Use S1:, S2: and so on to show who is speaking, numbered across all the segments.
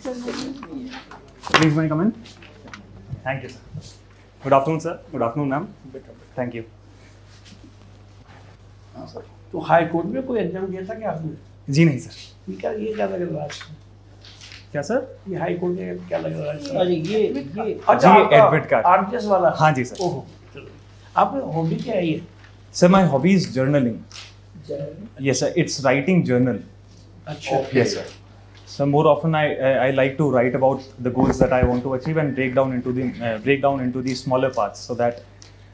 S1: Please may I come in? Thank you, sir. Good afternoon, sir. Good afternoon, ma'am. Thank you.
S2: तो high court में कोई exam दिया था क्या आपने?
S1: जी नहीं सर.
S2: ये क्या लग रहा है?
S1: क्या सर?
S2: ये हाई कोर्ट में क्या लग रहा है?
S3: अरे ये
S2: अच्छा,
S1: जी, एडमिट कार्ड.
S2: आरटीएस वाला.
S1: हाँ जी सर.
S2: ओहो, चलो. आपकी हॉबी क्या है ये?
S1: Sir, my hobby is journaling. Yes, sir. It's writing journal.
S2: अच्छा.
S1: Yes, sir. So more often I like to write about the goals that I want to achieve and break down into the smaller parts so that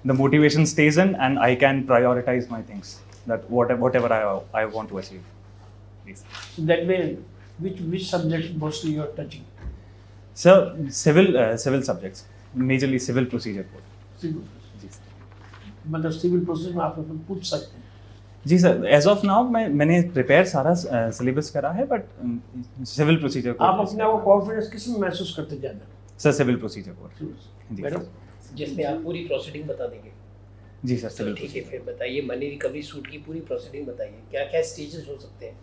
S1: the motivation stays in and I can prioritize my things. That whatever I want to achieve. Please.
S2: So that way, which subjects mostly you are touching?
S1: Sir, civil subjects, majorly civil procedure code.
S2: Civil.
S1: Ji sir.
S2: मतलब civil process में आप अपन पूछ सकते हैं.
S1: जी sir, as of now मैंने prepare सारा syllabus करा है बट सिविल प्रोसीजर कोड.
S2: आप अपने आप को कॉन्फिडेंस किस में महसूस करते ज़्यादा?
S1: Sir civil procedure code. जी
S2: मैडम,
S3: जिसमें आप पूरी प्रोसीडिंग बता देंगे.
S1: जी सर.
S3: तो
S1: सिविल.
S3: ठीक है, फिर बताइए मनी रिकवरी सूट की पूरी प्रोसीडिंग बताइए. क्या क्या स्टेजेस हो सकते हैं?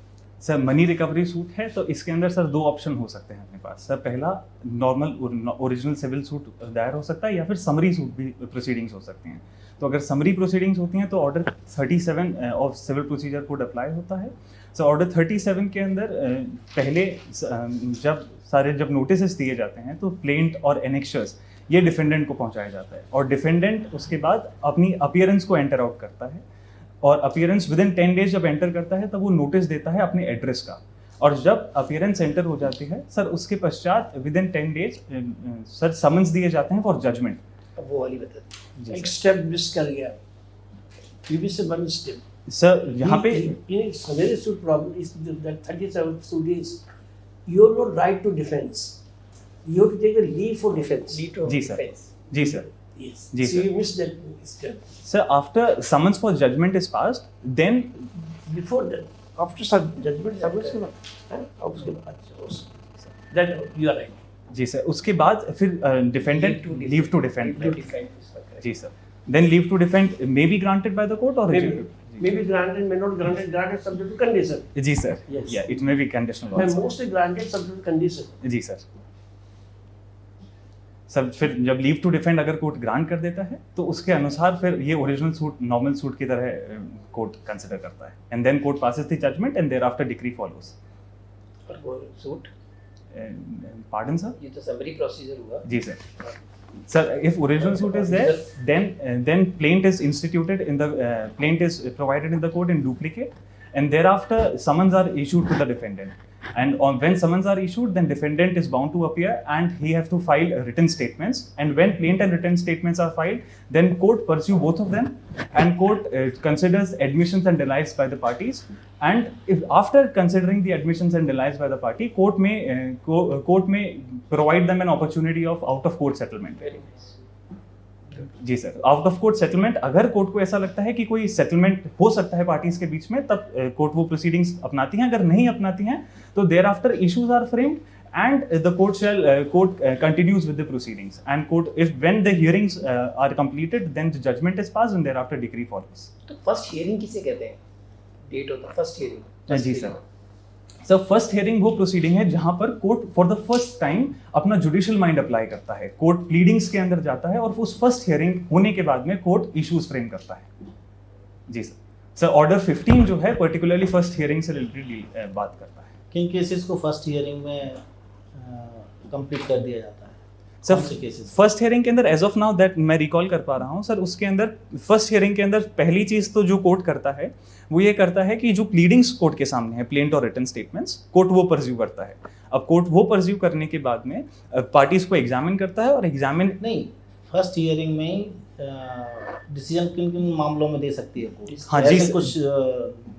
S1: सर मनी रिकवरी सूट है तो इसके अंदर सर 2 ऑप्शन हो सकते हैं अपने पास. सर पहला नॉर्मल ओरिजिनल सिविल सूट दायर हो सकता है या फिर समरी सूट भी प्रोसीडिंग्स हो सकती हैं. तो अगर समरी प्रोसीडिंग्स होती हैं तो order 37 of civil procedure code apply होता है. सो ऑर्डर 37 के अंदर पहले जब नोटिस दिए जाते हैं तो प्लेंट और एनेक्शर्स ये डिफेंडेंट को पहुंचाया जाता है और डिफेंडेंट उसके बाद अपनी अपीयरेंस को एंटर आउट करता है और अपीयरेंस विद इन 10 डेज जब एंटर करता है तब वो नोटिस देता है अपने एड्रेस का. और जब अपीयरेंस एंटर हो जाती है सर उसके पश्चात with in 10 days sir summons दिए जाते हैं फॉर जजमेंट.
S3: अब वो वाली बता दीजिए.
S2: एक स्टेप मिस कर गया. ये से वन स्टेप.
S1: सर यहाँ पे
S2: ये सवेरे suit problem is that 37 suit is you have no right to defence. You have to take a leave for defence.
S1: जी सर. जी सर.
S2: Yes.
S1: जी
S2: So
S1: sir.
S2: you missed that step.
S1: Sir, after summons for judgment is passed, then
S2: Before that, after some judgment summons के बाद, हाँ, और उसके बाद, then you are right.
S1: जी सर. उसके बाद फिर defendant leave to defend. जी sir. Then leave to defend may be granted by the court or rejected.
S2: Maybe granted, may not granted subject to condition.
S1: जी sir.
S2: Yes.
S1: Yeah, it may be conditional
S2: May
S1: also.
S2: mostly granted subject to condition.
S1: जी sir. Sir फिर जब leave to defend अगर court grant कर देता है तो उसके अनुसार फिर ये ओरिजिनल सूट नॉर्मल सूट की तरह कोर्ट कंसिडर करता है and then court passes the judgement and thereafter decree follows.
S3: और वो सूट
S1: पार्डन सर.
S3: ये तो समरी प्रोसीजर हुआ.
S1: जी sir. Sir, if original suit is there, then plaint is instituted in the plaint is provided in the court in duplicate, and thereafter summons are issued to the defendant. And when summons are issued, then defendant is bound to appear, and he have to file written statements. And when plaint and written statements are filed, then court pursue both of them, and court considers admissions and denials by the parties. And if after considering the admissions and denials by the party, court may provide them an opportunity of out of court settlement.
S3: Very nice.
S1: जी sir. Out of court settlement अगर court को ऐसा लगता है कि कोई settlement हो सकता है पार्टीज के बीच में तब कोर्ट वो प्रोसीडिंग्स अपनाती हैं. अगर नहीं अपनाती हैं तो thereafter issues are framed and the court continues with the proceedings and court if when the hearings are completed then the judgment is passed and thereafter decree follows.
S3: तो first hearing किसे कहते हैं? Date होता है first hearing.
S1: जी sir. Sir first hearing वो proceeding है जहां पर court for the first time अपना जुडिशियल माइंड अप्लाई करता है. कोर्ट प्लीडिंग्स के अंदर जाता है और उस फर्स्ट हियरिंग होने के बाद में कोर्ट इश्यूज फ्रेम करता है. जी सर. सर ऑर्डर 15 जो है पर्टिकुलरली फर्स्ट हियरिंग से रिलेटेड बात करता है.
S4: किन केसेस को फर्स्ट हियरिंग में कंप्लीट कर दिया जाता है?
S1: सर
S4: कौन से केसेस?
S1: फर्स्ट हियरिंग के अंदर एज ऑफ नाउ दैट मैं रिकॉल कर पा रहा हूँ सर उसके अंदर फर्स्ट हियरिंग के अंदर पहली चीज तो जो कोर्ट करता है वो ये करता है कि जो प्लीडिंग्स कोर्ट के सामने है प्लेंट और रिटन स्टेटमेंट्स कोर्ट वो परस्यू करता है. अब कोर्ट वो परस्यू करने के बाद में पार्टीज को एग्जामिन करता है और एग्जामिन
S4: नहीं, फर्स्ट हियरिंग में डिसीजन किन किन मामलों में दे सकती है कोर्ट?
S1: हाँ जी
S4: ऐसे
S1: सर.
S4: कुछ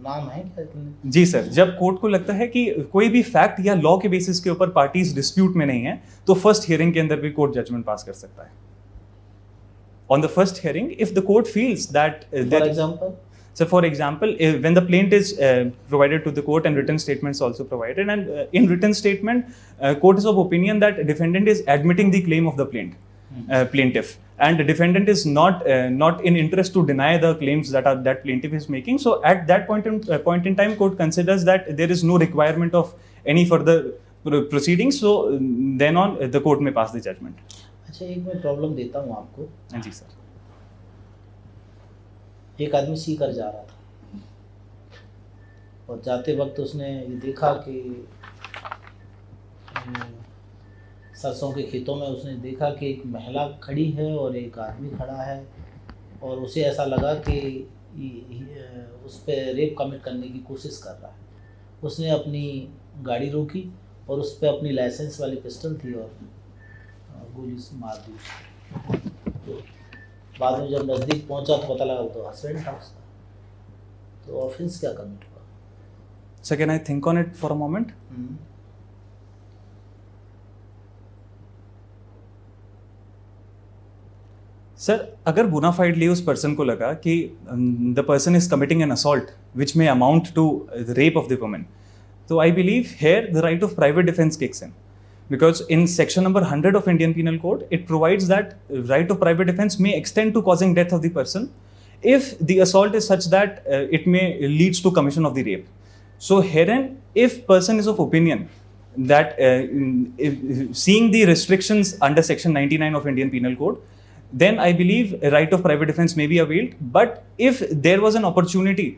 S4: नाम है क्या?
S1: जी सर. जब कोर्ट को लगता है कि कोई भी फैक्ट या लॉ के बेसिस के ऊपर पार्टीज डिस्प्यूट में नहीं है तो फर्स्ट हियरिंग के अंदर भी कोर्ट जजमेंट पास कर सकता है. On the first hearing if the court feels that
S4: for example
S1: So, for example, when the plaint is provided to the court and written statements also provided, and in written statement, court is of opinion that defendant is admitting the claim of the plaintiff, and the defendant is not in interest to deny the claims that plaintiff is making. So, at that point in time, court considers that there is no requirement of any further proceedings, so then on the court may pass the judgment.
S4: अच्छा, एक मैं problem देता हूँ आपको।
S1: जी sir.
S4: एक आदमी सीकर जा रहा था और जाते वक्त उसने ये देखा कि सरसों के खेतों में उसने देखा कि एक महिला खड़ी है और एक आदमी खड़ा है, और उसे ऐसा लगा कि उस पर रेप कमिट करने की कोशिश कर रहा है। उसने अपनी गाड़ी रोकी और उस पर अपनी लाइसेंस वाली पिस्टल थी और गोली से मार दी। बाद में जब नज़दीक पहुंचा तो पता लगा वो तो हस्बैंड था उसका। तो ऑफेंस क्या कमिट हुआ?
S1: Sir can I think on it for a moment? Sir अगर बोनाफाइडली उस पर्सन को लगा कि the person is committing an assault which may amount to the rape of the woman, so I believe here the right of private defense kicks in, because in section number 100 of Indian Penal Code it provides that right of private defense may extend to causing death of the person if the assault is such that it may leads to commission of the rape. So herein, if person is of opinion that seeing the restrictions under section 99 of Indian Penal Code, then I believe a right of private defense may be availed. But if there was an opportunity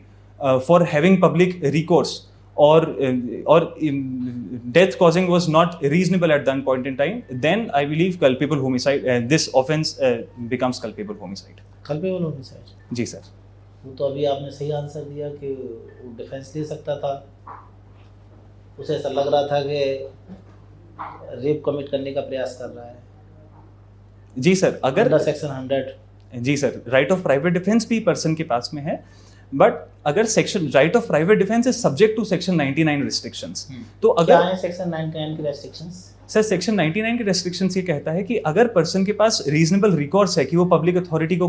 S1: for having public recourse, or death causing was not reasonable at that point in time, then I believe culpable homicide, this offense becomes culpable homicide.
S4: Culpable homicide?
S1: जी sir.
S4: वो तो अभी आपने सही answer दिया कि वो defence ले सकता था। उसे ऐसा लग रहा था कि रेप कमिट करने का प्रयास कर रहा है।
S1: जी सर, अगर
S4: सेक्शन 100।
S1: जी sir, right of private defence भी पर्सन के पास में है, बट अगर section right of private defence is subject to section 99 restrictions, तो अगर
S4: क्या है सेक्शन 99 की रेस्ट्रिक्शंस?
S1: सर सेक्शन 99 के रेस्ट्रिक्शंस ये कहता है कि अगर पर्सन के पास रीजनेबल रिकॉर्स है कि वो पब्लिक अथॉरिटी को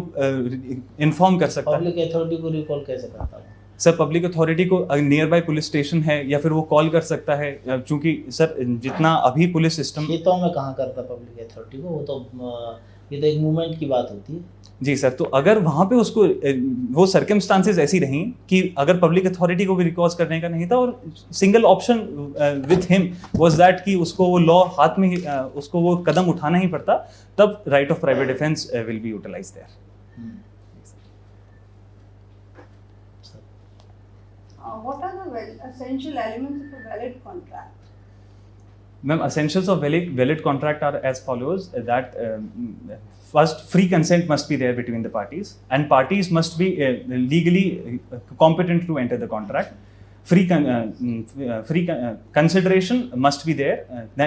S1: इन्फॉर्म कर सकता है।
S4: पब्लिक अथॉरिटी को रिकॉल कैसे करता है?
S1: सर पब्लिक अथॉरिटी को नियर बाय पुलिस स्टेशन है या फिर वो कॉल कर सकता है, क्योंकि सर जितना अभी पुलिस सिस्टम।
S4: खेतों में कहाँ करता पब्लिक अथॉरिटी को? वो तो ये तो एक मूवमेंट की बात होती है।
S1: जी सर, तो अगर वहाँ पे उसको वो सर्कमस्टांसेस ऐसी रहीं कि अगर पब्लिक अथॉरिटी को भी रिकॉर्स करने का नहीं था और single option with him was that कि उसको वो लॉ हाथ में उसको वो कदम उठाना ही पड़ता, तब right of private defence will be utilised there.
S5: What are the essential elements of a valid contract?
S1: Ma'am, essentials of valid contract are as follows: that first, free consent must be there between the parties, and parties must be legally competent to enter the contract. Consideration must be there,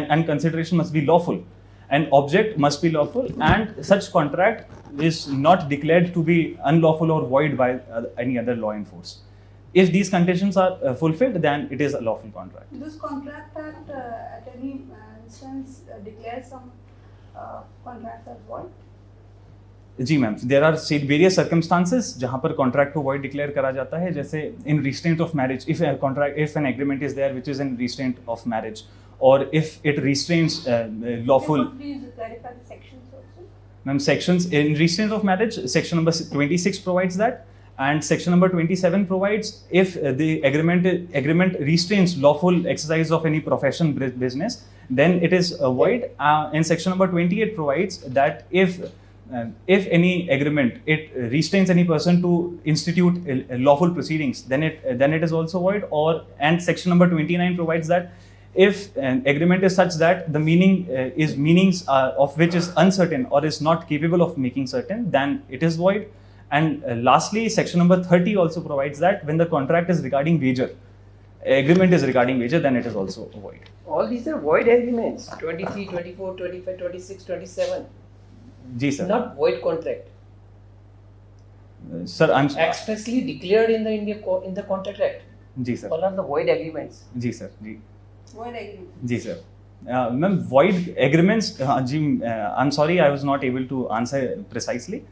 S1: and consideration must be lawful, and object must be lawful, and such contract is not declared to be unlawful or void by any other law in force. If these conditions are fulfilled, then it is a lawful contract.
S5: This contract at any instance declares some contracts as void?
S1: जी ma'am, there are various circumstances जहाँ पर contract को void declare करा जाता है, जैसे in restraint of marriage, if an agreement is there which is in restraint of marriage, और if it restrains lawful.
S5: Please clarify the sections also.
S1: Ma'am, sections in restraint of marriage, section number 26 provides that, and section number 27 provides if the agreement restrains lawful exercise of any profession, business, then it is void. And section number 28 provides that if any agreement it restrains any person to institute lawful proceedings, then it is also void. And section number 29 provides that if an agreement is such that the meanings of which is uncertain or is not capable of making certain, then it is void. And lastly, section number 30 also provides that when the contract is regarding wager, agreement is regarding wager, then it is also void.
S3: All these are void agreements. 23, 24, 25, 26, 27.
S1: जी sir,
S3: Not void contract.
S1: Sir I am
S3: Expressly declared in the Contract Act.
S1: जी sir,
S3: All are the void agreements.
S1: जी sir, जी
S5: Void agreement.
S1: जी sir. Ma'am void agreements, जी I am sorry I was not able to answer precisely,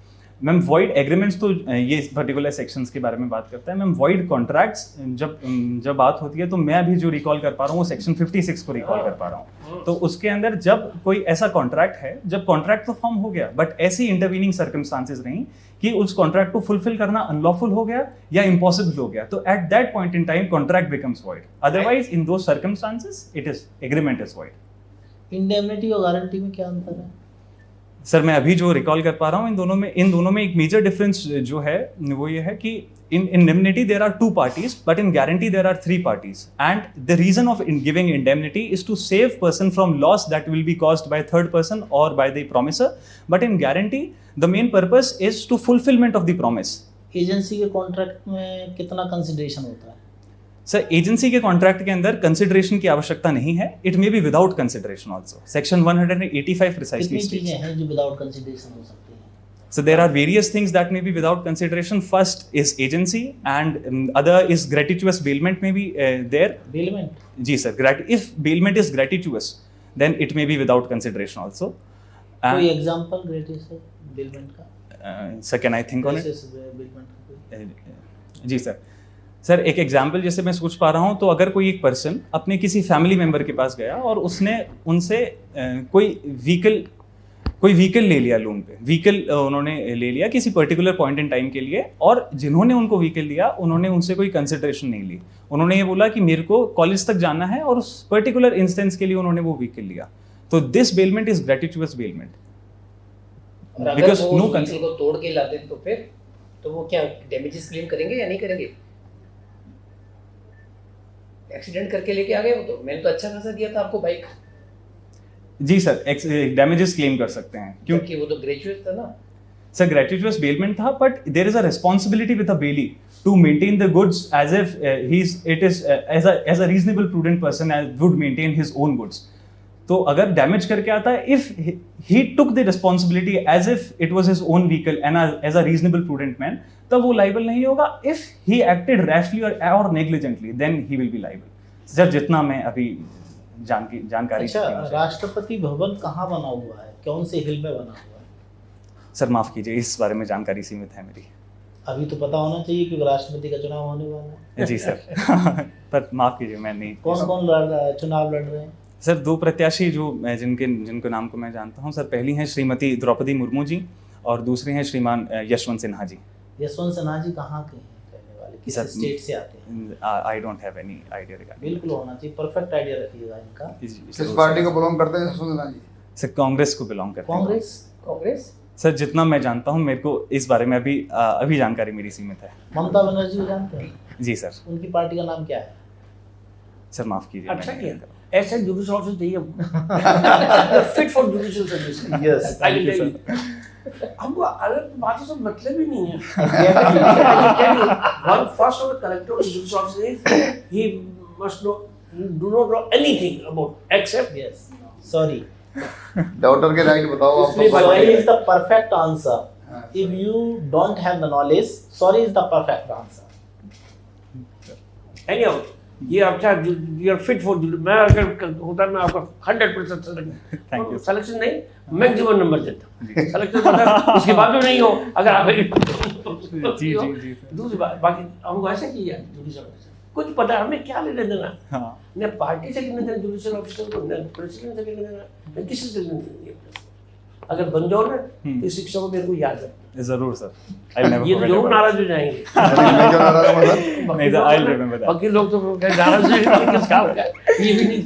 S1: ma'am void agreements तो ये particular sections के बारे में बात करता है। मैम वॉइड कॉन्ट्रैक्ट्स जब बात होती है तो मैं अभी जो रिकॉल कर पा रहा हूँ वो सेक्शन 56 को रिकॉल कर पा रहा हूँ। तो उसके अंदर जब कोई ऐसा कॉन्ट्रैक्ट है, जब कॉन्ट्रैक्ट तो फॉर्म हो गया बट ऐसी इंटरवीनिंग सर्कमस्टांसेस रही कि उस कॉन्ट्रैक्ट को फुलफिल करना अनलॉफुल हो गया या इम्पॉसिबल हो गया, तो at that point in time contract becomes void. Otherwise in those circumstances it is agreement is void.
S4: Indemnity और गारंटी में क्या अंतर है?
S1: सर मैं अभी जो रिकॉल कर पा रहा हूँ इन दोनों में एक मेजर डिफरेंस जो है वो ये है कि in indemnity there are 2 parties but in guarantee there are 3 parties, and the reason of giving indemnity is to save person from loss that will be caused by third person or by the promisor, but in guarantee the main purpose is to fulfillment of the promise.
S4: Agency के contract में कितना consideration होता है?
S1: Sir agency के contract के अंदर consideration की आवश्यकता नहीं है, it may be without consideration also. Section 185 precisely
S4: कितनी चीजें हैं जो विदाउट कंसिडरेशन हो सकती हैं?
S1: So there are various things that may be without consideration. First is agency, and other is gratuitous bailment may be there.
S4: Bailment?
S1: जी sir, if bailment is gratuitous, then it may be without consideration also.
S4: कोई example ग्रेटिट्यूस bailment का?
S1: Sir, can I think on it?
S4: bailment का कोई?
S1: जी sir. Sir एक example जैसे मैं सोच पा रहा हूँ, तो अगर कोई एक पर्सन अपने किसी फैमिली मेंबर के पास गया और उसने उनसे कोई व्हीकल ले लिया लोन पे, व्हीकल उन्होंने ले लिया किसी पर्टिकुलर पॉइंट इन टाइम के लिए, और जिन्होंने उनको व्हीकल दिया उन्होंने उनसे कोई कंसिडरेशन नहीं ली। उन्होंने ये बोला कि मेरे को कॉलेज तक जाना है और उस पर्टिकुलर इंस्टेंस के लिए उन्होंने वो व्हीकल लिया, तो दिस बेलमेंट इज ग्रेटिट्यूअस बेलमेंट।
S3: और अगर
S1: Because
S3: वो
S1: no
S3: व्हीकल को तोड़ के लाते तो फिर तो वो क्या डैमेजेस क्लेम करेंगे या नहीं करेंगे? एक्सीडेंट करके लेके आ गए वो, तो मैंने तो अच्छा खासा दिया था आपको बाइक।
S1: जी सर, डैमेजेस क्लेम कर सकते हैं
S3: क्योंकि वो तो ग्रेजुएट था ना
S1: सर। ग्रेटिट्यूस बेलमेंट था, but there is a responsibility with a bailee to maintain the goods as if as a reasonable prudent person would maintain his own goods. तो अगर डैमेज करके आता है, if he took the responsibility as if it was his own vehicle and as a reasonable prudent man, तब वो liable नहीं होगा। If he acted rashly और negligently then he will be liable. Sir जितना मैं अभी जानकारी।
S4: अच्छा, राष्ट्रपति भवन कहाँ बना हुआ है, कौन से हिल में बना हुआ है?
S1: सर माफ कीजिए, इस बारे में जानकारी सीमित है मेरी।
S4: अभी तो पता होना चाहिए क्योंकि राष्ट्रपति का चुनाव होने वाला है।
S1: जी सर पर माफ कीजिए मैं नहीं।
S4: कौन चुनाव लड़ रहे हैं?
S1: सर 2 प्रत्याशी जो जिनके नाम को मैं जानता हूं सर, पहली हैं श्रीमती द्रौपदी मुर्मू जी और दूसरी हैं श्रीमान यशवंत सिन्हा जी।
S4: यशवंत सिन्हा जी कहाँ के हैं रहने वाले, किस स्टेट से आते हैं?
S1: I don't have any idea regarding.
S4: बिल्कुल होना चाहिए, परफेक्ट आइडिया रखिएगा इनका।
S6: किस पार्टी को बिलोंग करते हैं यशवंत सिन्हा जी?
S1: सर कांग्रेस को बिलोंग करते हैं।
S3: कांग्रेस
S1: सर जितना मैं जानता हूं, मेरे को इस बारे में अभी जानकारी मेरी सीमित है।
S4: ममता बनर्जी को जानते हैं?
S1: जी सर।
S4: उनकी पार्टी का नाम क्या है?
S1: सर माफ कीजिए।
S2: अच्छा किया, ऐसा जुडिशियल ऑफिसर चाहिए, fit for judicial service.
S4: Yes,
S2: I will tell you. हमको अलग बातों से मतलब ही नहीं है। One first of the collector of judicial officer is he must do not know anything about except
S4: yes, sorry.
S6: Doctor के राइट बताओ आप।
S4: Sorry is the perfect answer. If you don't have the knowledge, sorry is the perfect answer.
S2: anyhow, ये अच्छा you are fit for, मैं अगर होता मैं आपका 100%
S1: Thank you.
S2: सिलेक्शन नहीं मैक्सिमम नंबर देता। सिलेक्शन मतलब उसके बाद भी नहीं हो अगर आप
S1: जी जी।
S2: दूसरी बात, बाकी हमको ऐसा किया जुडिशियल ऑफिसर कुछ पता है हमें क्या लेना देना,
S1: हाँ
S2: न पार्टी से लेना देना जुडिशियल ऑफिसर को, न प्रेसिडेंट से लेना देना, न किसी से लेना देना। अगर बन जाओ ना तो इस शिक्षा को मेरे को याद रखना
S1: जरूर सर। आई नेवर
S2: ये तो जरूर नाराज हो जाएंगे।
S1: नहीं सर, आई रिमेंबर दैट।
S2: बाकी लोग तो नाराज हो जाएंगे किस काम का, ये भी नहीं।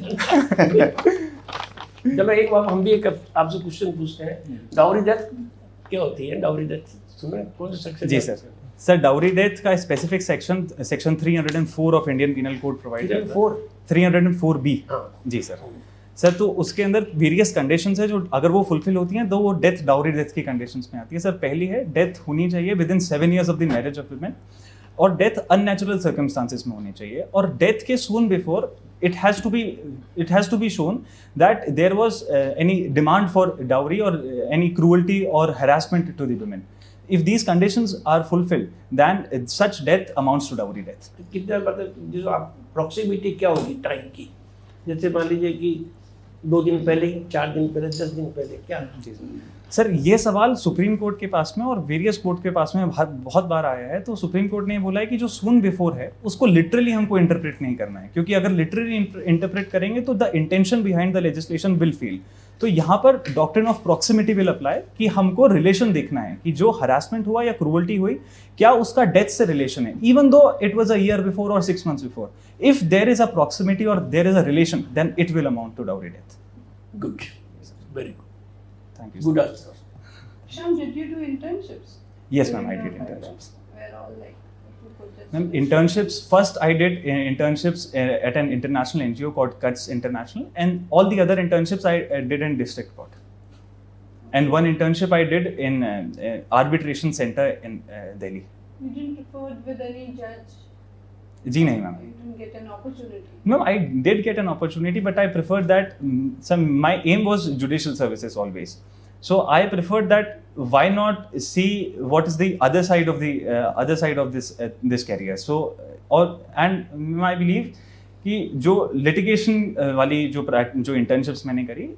S2: चलो एक बार हम भी एक आपसे क्वेश्चन पूछते हैं, डाउरी डेथ क्या होती है? डाउरी डेथ सुना कौन सा सेक्शन?
S1: जी सर। सर डाउरी डेथ का specific section 304 of Indian penal code provide करता है। 304B। जी सर। सर तो उसके अंदर वेरियस कंडीशंस है जो अगर वो फुलफिल होती हैं तो वो डेथ डाउरी डेथ की कंडीशंस में आती है। सर पहली है डेथ होनी चाहिए with in 7 years of the marriage of women, और डेथ अननेचुरल सर्कमस्टांसेस में होनी चाहिए, और डेथ के सून before it has to be shown that there was any demand for dowry or any cruelty or harassment to the women. If these conditions are fulfilled, then such death amounts to dowry death.
S2: कितना मतलब जो आप proximity क्या होगी time की, जैसे मान लीजिए कि 2 दिन पहले, 4 दिन पहले, 10 दिन पहले, क्या?
S1: जी सर ये सवाल सुप्रीम कोर्ट के पास में और वेरियस कोर्ट के पास में बहुत बार आया है, तो सुप्रीम कोर्ट ने बोला है कि जो सून बिफोर है उसको लिटरली हमको इंटरप्रेट नहीं करना है, क्योंकि अगर लिटरली इंटरप्रेट करेंगे तो the intention behind the legislation will fail. तो यहाँ पर doctrine of proximity will apply कि हमको रिलेशन देखना है कि जो हरासमेंट हुआ या क्रूअल्टी हुई क्या उसका डेथ से रिलेशन है, even though it was a year before और 6 months before. If there is a proximity और there is a relation then it will amount to dowry death.
S2: Good. Very good.
S1: Thank you.
S2: Good answer.
S5: Sham, did you do internships?
S1: Yes, ma'am, I
S5: During
S1: did
S5: your
S1: internships.
S5: Where all like, if you could just.
S1: Ma'am, internships, first I did internships at an international NGO called Cuts International, and all the other internships I did in district court. And one internship I did in arbitration center in Delhi.
S5: You didn't refer with any judge?
S1: जी नहीं ma'am.
S5: You didn't get an opportunity?
S1: Ma'am, I did get an opportunity, but I preferred that my aim was judicial services always. So I preferred that why not see what is the other side of this career. So and I believe कि जो litigation वाली जो internships मैंने करी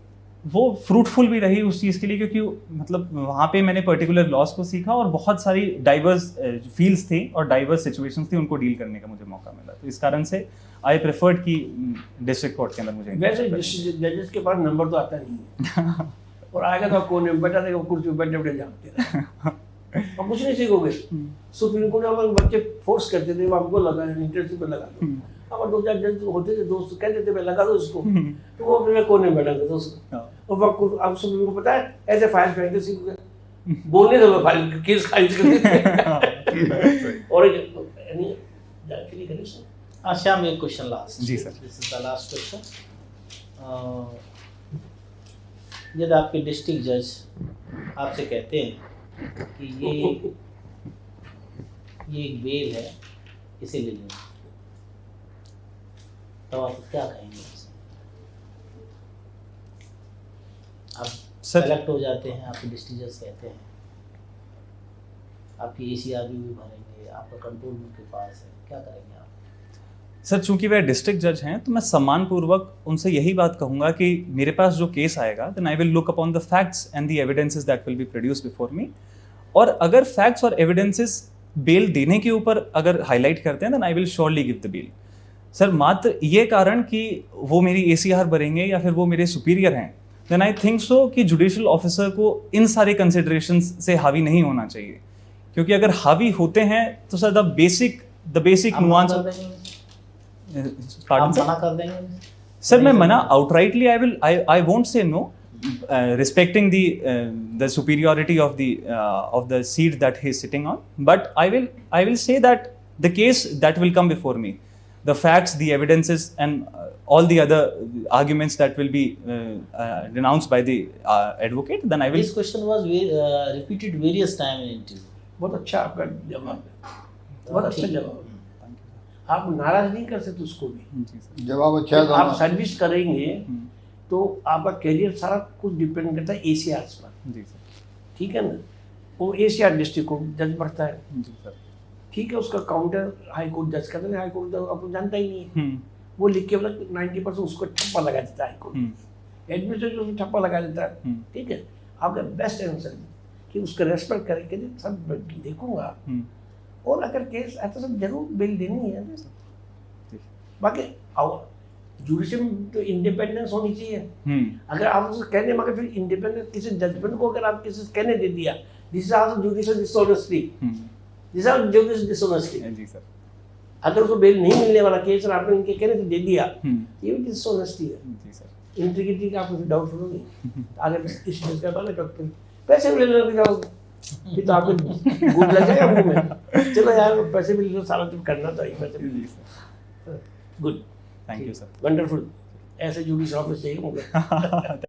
S1: वो fruitful भी रही उस चीज़ के लिए, क्योंकि मतलब वहाँ पे मैंने पर्टिकुलर लॉस को सीखा और बहुत सारी डाइवर्स फील्ड्स थी और डाइवर्स सिचुएशंस थी, उनको डील करने का मुझे मौका मिला। तो इस कारण से आई प्रेफर्ड कि डिस्ट्रिक्ट कोर्ट के अंदर मुझे
S2: वैसे जजेस के पास नंबर तो आता नहीं है और आएगा तो कोने में बैठा रहेगा, कुर्सी पे बैठे बैठे जागते रहे और कुछ नहीं सीखोगे। सुप्रीम कोर्ट में बच्चे फोर्स करते थे, हमको लगा इंटर्नशिप पे लगा दो। हमारे 2-4 जज होते थे दोस्त, कहते थे लगा दो उसको, तो वो अपने कोने में बैठा था उसको। और वक्त अब सुप्रीम को पता है ऐसे फाइल फेंकते सीख बोलने दो, फाइल केस खारिज कर देते और यानी जानकारी करें सर।
S4: अच्छा, हम एक क्वेश्चन लास्ट।
S1: जी sir.
S4: This is the last question. यदि आपके डिस्ट्रिक्ट जज आपसे कहते हैं कि ये एक बेल है, इसे ले लो, तो आप क्या कहेंगे? आप सेलेक्ट हो जाते हैं, आपके डिस्ट्रिक्ट जज कहते हैं आपकी ACR भी भरेंगे, आपका कंट्रोल उनके पास है, क्या करेंगे आप?
S1: सर चूंकि वह डिस्ट्रिक्ट जज हैं तो मैं सम्मानपूर्वक उनसे यही बात कहूंगा कि मेरे पास जो केस आएगा then I will look upon the facts and the evidences that will be produced before me, और अगर फैक्ट्स और एविडेंसेस बेल देने के ऊपर अगर हाईलाइट करते हैं then I will surely give the bail. Sir मात्र ये कारण कि वो मेरी ACR भरेंगे या फिर वो मेरे सुपीरियर हैं, देन आई थिंक सो कि जुडिशियल ऑफिसर को इन सारे कंसिडरेशंस से हावी नहीं होना चाहिए, क्योंकि अगर हावी होते हैं तो सर द बेसिक नुआंस
S4: मना कर देंगे
S1: सर। मैं मना outrightly I won't say no, respecting the superiority of the seat that he is sitting on, but I will say that the case that will come before me, the facts, the evidences, and all the other arguments that will be denounced by the advocate, then I will.
S4: This question was repeated various times in interview.
S2: बहुत अच्छा आपका जवाब है, बहुत अच्छा जवाब। आप नाराज नहीं कर सकते उसको भी।
S6: जवाब अच्छा है।
S2: आप सर्विस करेंगे तो आपका करियर सारा कुछ डिपेंड करता है ACRs पर।
S1: जी सर।
S2: ठीक है ना, वो ACR डिस्ट्रिक्ट कोर्ट जज बढ़ता है।
S1: जी सर।
S2: ठीक है, उसका काउंटर हाई कोर्ट जज करता है, हाई कोर्ट तो आपको जानता ही नहीं है, वो लिख के मतलब 90% उसको ठप्पा लगा देता है हाई कोर्ट, एडमिनिस्ट्रेटिव उसको ठप्पा लगा देता है। ठीक है, आपका बेस्ट आंसर कि उसका रेस्पेक्ट करके सब देखूंगा, और अगर केस ऐसा सब जरूर बेल देनी है। बाकी जुडिशियल तो इंडिपेंडेंस होनी चाहिए। अगर आप उसको कहने मगर फिर इंडिपेंडेंस किसी जजमेंट को अगर आप किसी कहने दे दिया, this is also judicial dishonesty, this are judicial dishonesty.
S1: जी सर।
S2: अगर उसको बेल नहीं मिलने वाला केस और आपने इनके कहने से दे दिया, ये भी डिसऑनेस्टी है।
S1: जी सर।
S2: इंटीग्रिटी का आपको डाउट होगी। अगर इस चीज का बात है तो पैसे भी ले लग जाओगे, फिर तो आपको गुड लग जाएगा मुंह में। चलो यार पैसे भी ले लो, सारा कुछ करना चाहिए। पैसे good,
S1: thank you sir.
S2: Wonderful, ऐसे जुडिशियल ऑफिस चाहिए मुझे।